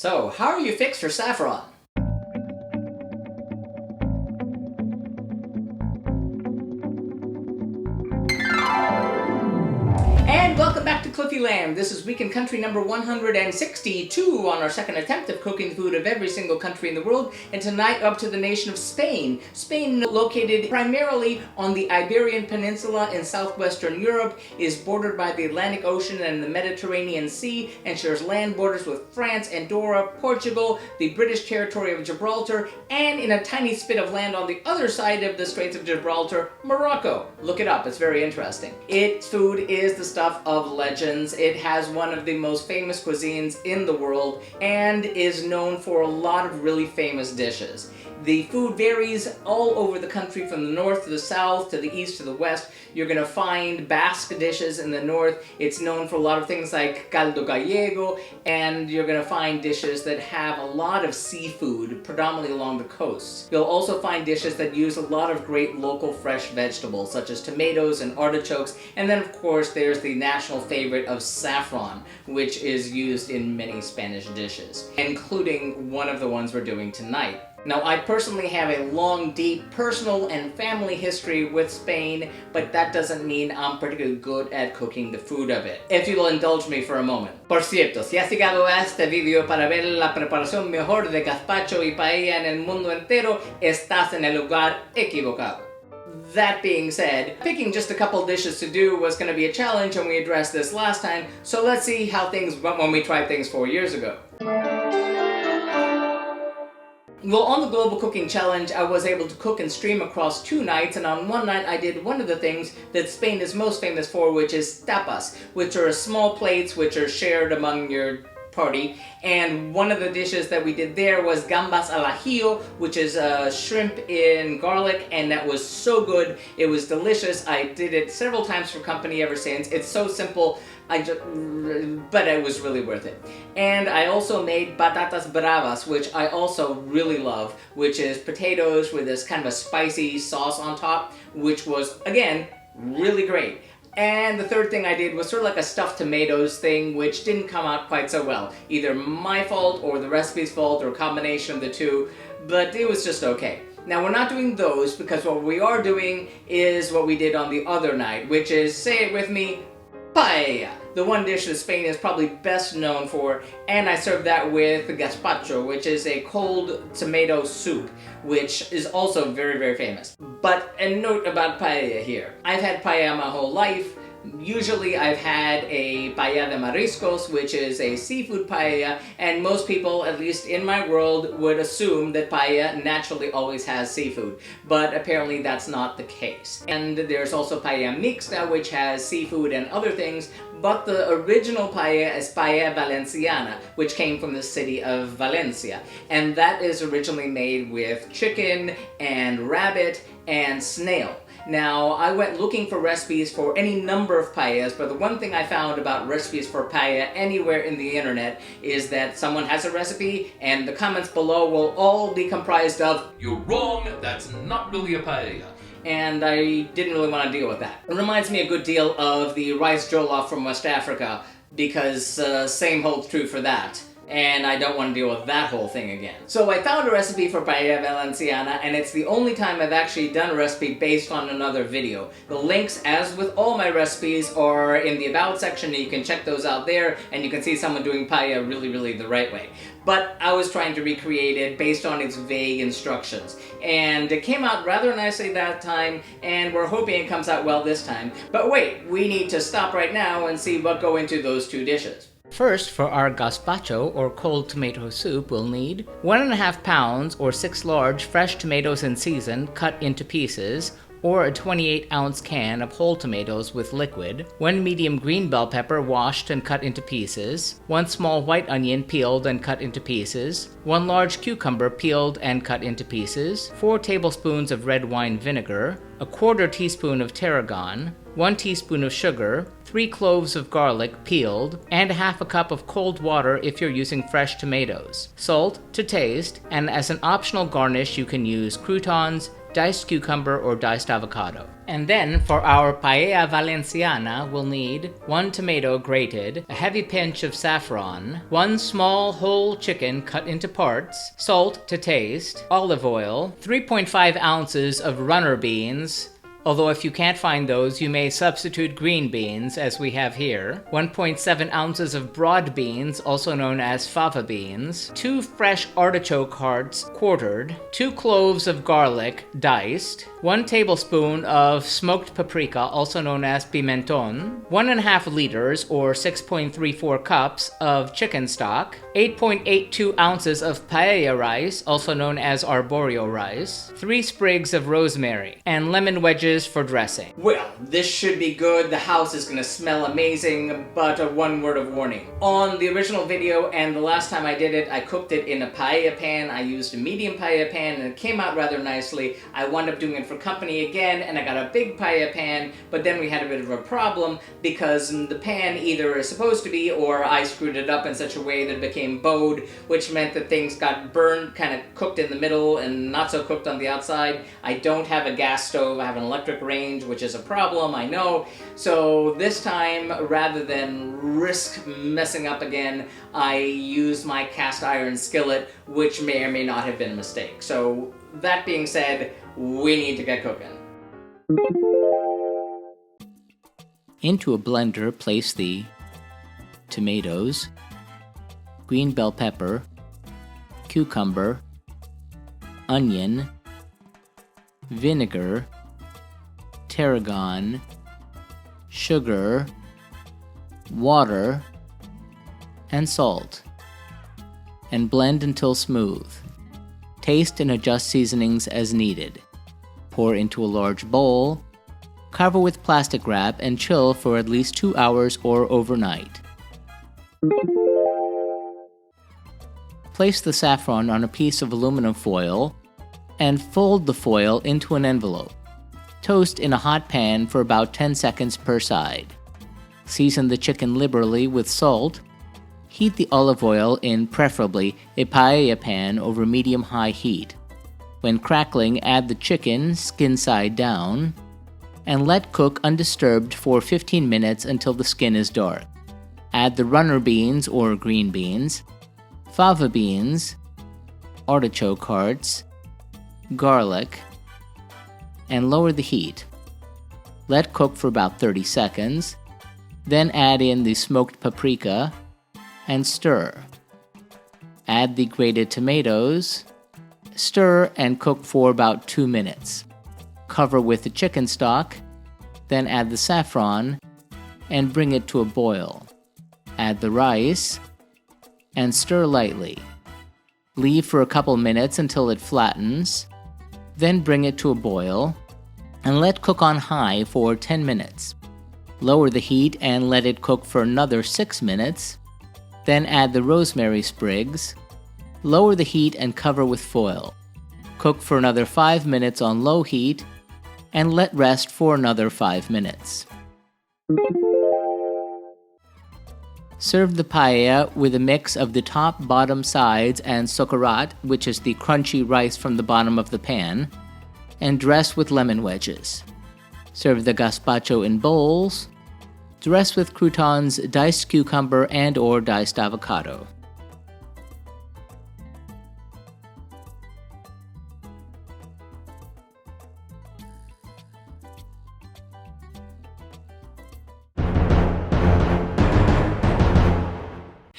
So, how are you fixed for saffron? And welcome back to Cliffieland. This is Week in Country number 162 on our second attempt of cooking the food of every single country in the world, and tonight up to the nation of Spain. Spain, located primarily on the Iberian Peninsula in southwestern Europe, is bordered by the Atlantic Ocean and the Mediterranean Sea, and shares land borders with France, Andorra, Portugal, the British territory of Gibraltar, and in a tiny spit of land on the other side of the Straits of Gibraltar, Morocco. Look it up, it's very interesting. Its food is the stuff of legends. It has one of the most famous cuisines in the world and is known for a lot of really famous dishes. The food varies all over the country, from the north to the south, to the east to the west. You're going to find Basque dishes in the north. It's known for a lot of things like caldo gallego, and you're going to find dishes that have a lot of seafood, predominantly along the coasts. You'll also find dishes that use a lot of great local fresh vegetables, such as tomatoes and artichokes, and then of course there's the national favorite of saffron, which is used in many Spanish dishes, including one of the ones we're doing tonight. Now, I personally have a long, deep personal and family history with Spain, but that doesn't mean I'm particularly good at cooking the food of it. If you'll indulge me for a moment. Por cierto, si has llegado a este video para ver la preparación mejor de gazpacho y paella en el mundo entero, estás en el lugar equivocado. That being said, picking just a couple dishes to do was going to be a challenge, and we addressed this last time, so let's see how things went when we tried things 4 years ago. Well, on the Global Cooking Challenge, I was able to cook and stream across 2 nights, and on one night I did one of the things that Spain is most famous for, which is tapas, which are small plates which are shared among your party. And one of the dishes that we did there was gambas al ajillo, which is shrimp in garlic, and that was so good. It was delicious. I did it several times for company ever since. It's so simple, but it was really worth it. And I also made patatas bravas, which I also really love, which is potatoes with this kind of a spicy sauce on top, which was, again, really great. And the third thing I did was sort of like a stuffed tomatoes thing, which didn't come out quite so well. Either my fault or the recipe's fault, or a combination of the two, but it was just okay. Now, we're not doing those, because what we are doing is what we did on the other night, which is, say it with me, paella, the one dish that Spain is probably best known for, and I served that with gazpacho, which is a cold tomato soup, which is also very, very famous. But a note about paella here. I've had paella my whole life. Usually I've had a paella de mariscos, which is a seafood paella, and most people, at least in my world, would assume that paella naturally always has seafood, but apparently that's not the case. And there's also paella mixta, which has seafood and other things, but the original paella is paella Valenciana, which came from the city of Valencia, and that is originally made with chicken and rabbit and snail. Now, I went looking for recipes for any number of paellas, but the one thing I found about recipes for paella anywhere in the internet is that someone has a recipe, and the comments below will all be comprised of, "You're wrong, that's not really a paella." And I didn't really want to deal with that. It reminds me a good deal of the rice jollof from West Africa, because same holds true for that. And I don't want to deal with that whole thing again. So I found a recipe for paella Valenciana, and it's the only time I've actually done a recipe based on another video. The links, as with all my recipes, are in the About section, and you can check those out there, and you can see someone doing paella really the right way. But I was trying to recreate it based on its vague instructions, and it came out rather nicely that time, and we're hoping it comes out well this time. But wait, we need to stop right now and see what go into those 2 dishes. First, for our gazpacho, or cold tomato soup, we'll need 1.5 pounds, or 6 large, fresh tomatoes in season, cut into pieces, or a 28-ounce can of whole tomatoes with liquid, 1 medium green bell pepper washed and cut into pieces, 1 small white onion peeled and cut into pieces, 1 large cucumber peeled and cut into pieces, 4 tablespoons of red wine vinegar, a 1/4 teaspoon of tarragon, 1 teaspoon of sugar, 3 cloves of garlic peeled, and 1/2 cup of cold water if you're using fresh tomatoes, salt to taste, and as an optional garnish you can use croutons, diced cucumber or diced avocado. And then for our Paella Valenciana, we'll need 1 tomato grated, a heavy pinch of saffron, 1 small whole chicken cut into parts, salt to taste, olive oil, 3.5 ounces of runner beans, although if you can't find those, you may substitute green beans, as we have here, 1.7 ounces of broad beans, also known as fava beans, 2 fresh artichoke hearts quartered, 2 cloves of garlic diced, 1 tablespoon of smoked paprika, also known as pimenton, 1.5 liters or 6.34 cups of chicken stock, 8.82 ounces of paella rice, also known as arborio rice, 3 sprigs of rosemary, and lemon wedges for dressing. Well, this should be good. The house is gonna smell amazing, but one word of warning. On the original video and the last time I did it, I cooked it in a paella pan. I used a medium paella pan and it came out rather nicely. I wound up doing it for company again and I got a big paella pan, but then we had a bit of a problem because the pan either is supposed to be or I screwed it up in such a way that it became bowed, which meant that things got burned, kind of cooked in the middle and not so cooked on the outside. I don't have a gas stove. I have an electric range, which is a problem, I know. So this time, rather than risk messing up again, I used my cast iron skillet, which may or may not have been a mistake. So that being said, we need to get cooking. Into a blender, place the tomatoes, green bell pepper, cucumber, onion, vinegar, tarragon, sugar, water, and salt, and blend until smooth. Taste and adjust seasonings as needed. Pour into a large bowl, cover with plastic wrap, and chill for at least 2 hours or overnight. Place the saffron on a piece of aluminum foil and fold the foil into an envelope. Toast in a hot pan for about 10 seconds per side. Season the chicken liberally with salt. Heat the olive oil in preferably a paella pan over medium-high heat. When crackling, add the chicken, skin side down, and let cook undisturbed for 15 minutes until the skin is dark. Add the runner beans or green beans, fava beans, artichoke hearts, garlic, and lower the heat. Let cook for about 30 seconds, then add in the smoked paprika and stir. Add the grated tomatoes, stir and cook for about 2 minutes. Cover with the chicken stock, then add the saffron and bring it to a boil. Add the rice and stir lightly. Leave for a couple minutes until it flattens, then bring it to a boil and let cook on high for 10 minutes. Lower the heat and let it cook for another 6 minutes, then add the rosemary sprigs. Lower the heat and cover with foil. Cook for another 5 minutes on low heat and let rest for another 5 minutes. Serve the paella with a mix of the top, bottom, sides, and socarrat, which is the crunchy rice from the bottom of the pan, and dress with lemon wedges. Serve the gazpacho in bowls. Dress with croutons, diced cucumber, and/or diced avocado.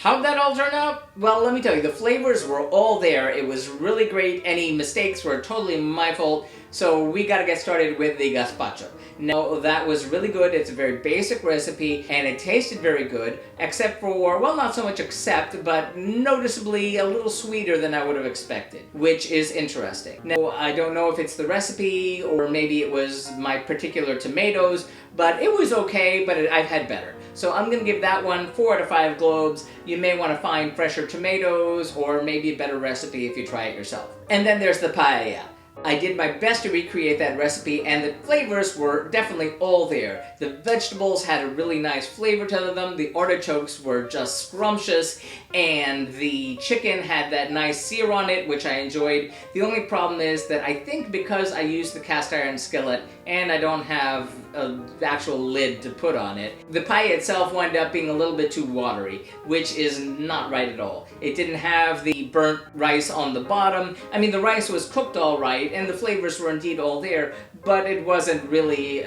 How'd that all turn out? Well, let me tell you, the flavors were all there. It was really great. Any mistakes were totally my fault. So we gotta get started with the gazpacho. Now, that was really good. It's a very basic recipe, and it tasted very good, except for, well, not so much except, but noticeably a little sweeter than I would have expected, which is interesting. Now, I don't know if it's the recipe, or maybe it was my particular tomatoes, but it was okay, but I've had better. So I'm gonna give that one 4 out of 5 globes. You may wanna find fresher tomatoes, or maybe a better recipe if you try it yourself. And then there's the paella. I did my best to recreate that recipe, and the flavors were definitely all there. The vegetables had a really nice flavor to them, the artichokes were just scrumptious, and the chicken had that nice sear on it, which I enjoyed. The only problem is that I think because I used the cast iron skillet and I don't have an actual lid to put on it, the paella itself wound up being a little bit too watery, which is not right at all. It didn't have the burnt rice on the bottom. I mean, the rice was cooked all right, and the flavors were indeed all there, but it wasn't really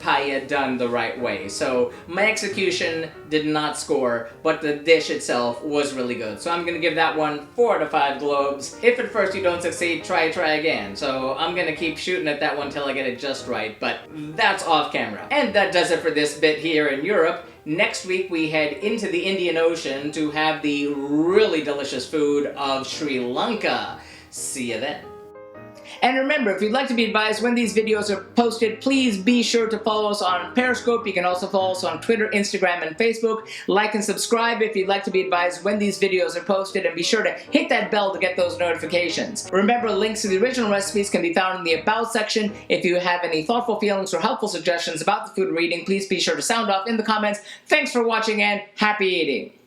paella done the right way. So my execution did not score, but the dish itself was really good. So I'm gonna give that one 4 out of 5 globes. If at first you don't succeed, try again. So I'm gonna keep shooting at that one till I get it just right, but that's off camera. And that does it for this bit here in Europe. Next week we head into the Indian Ocean to have the really delicious food of Sri Lanka. See you then. And remember, if you'd like to be advised when these videos are posted, please be sure to follow us on Periscope. You can also follow us on Twitter, Instagram, and Facebook. Like and subscribe if you'd like to be advised when these videos are posted, and be sure to hit that bell to get those notifications. Remember, links to the original recipes can be found in the About section. If you have any thoughtful feelings or helpful suggestions about the food we're eating, please be sure to sound off in the comments. Thanks for watching, and happy eating!